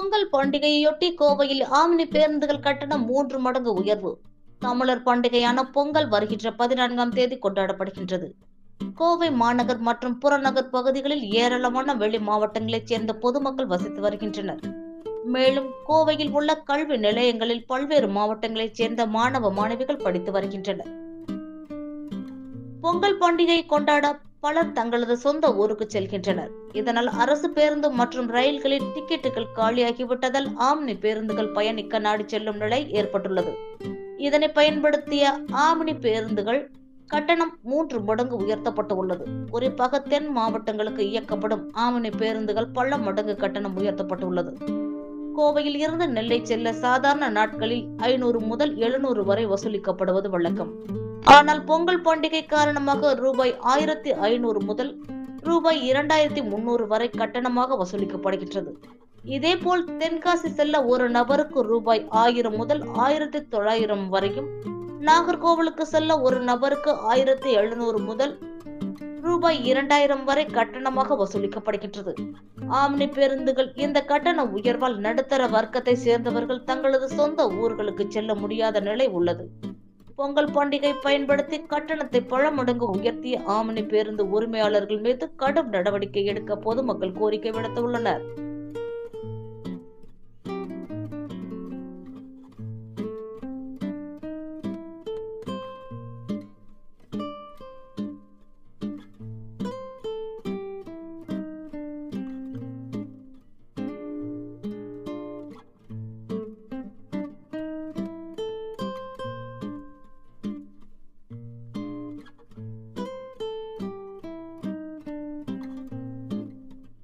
பொங்கல் பண்டிகையொட்டி கோவையில் ஆம்னி பேருந்துகள் கட்டணம் 3 மடங்கு உயர்வு. தமிழர் பண்டிகையான பொங்கல் வருகின்ற 14ஆம் தேதி கொண்டாடப்படுகின்றது. கோவை மாநகர் மற்றும் புறநகர் பகுதிகளில் ஏராளமான வெளி மாவட்டங்களைச் சேர்ந்த பொதுமக்கள் வசித்து வருகின்றனர். மேலும் கோவையில் உள்ள கல்வி நிலையங்களில் பல்வேறு மாவட்டங்களைச் சேர்ந்த மாணவ மாணவிகள் படித்து வருகின்றனர். பொங்கல் பண்டிகை கொண்டாட பலர் தங்களது சொந்த ஊருக்கு செல்கின்றனர். இதனால் அரசு பேருந்து மற்றும் ரயில்களின் டிக்கெட்டுகள் காலியாகிவிட்டதால் ஆம்னி பேருந்துகள் பயணிக்க நாடி செல்லும் நிலை ஏற்பட்டுள்ளது. இதனை பயன்படுத்திய ஆம்னி பேருந்துகள் கட்டணம் 3 மடங்கு உயர்த்தப்பட்டு உள்ளது. குறிப்பாக தென் மாவட்டங்களுக்கு இயக்கப்படும் ஆம்னி பேருந்துகள் பல மடங்கு கட்டணம் உயர்த்தப்பட்டுள்ளது. கோவையில் இருந்து நெல்லை செல்ல சாதாரண நாட்களில் 500 முதல் 700 வரை வசூலிக்கப்படுவது வழக்கம். ஆனால் பொங்கல் பண்டிகை காரணமாக ரூபாய் 1500 முதல் ரூபாய் 2300 வரை கட்டணமாக வசூலிக்கப்படுகின்றது. இதேபோல் தென்காசி செல்ல ஒரு நபருக்கு ரூபாய் 1000 முதல் 1900 வரையும், நாகர்கோவிலுக்கு செல்ல ஒரு நபருக்கு 1700 முதல் ரூபாய் 2000 வரை கட்டணமாக வசூலிக்கப்படுகின்றது. ஆம்னி பேருந்துகள் இந்த கட்டண உயர்வால் நடுத்தர வர்க்கத்தை சேர்ந்தவர்கள் தங்களது சொந்த ஊர்களுக்கு செல்ல முடியாத நிலை உள்ளது. பொங்கல் பண்டிகை பயன்படுத்தி கட்டணத்தை பல மடங்கு உயர்த்திய ஆம்னி பேருந்து உரிமையாளர்கள் மீது கடும் நடவடிக்கை எடுக்க பொதுமக்கள் கோரிக்கை விடுத்துள்ளனர்.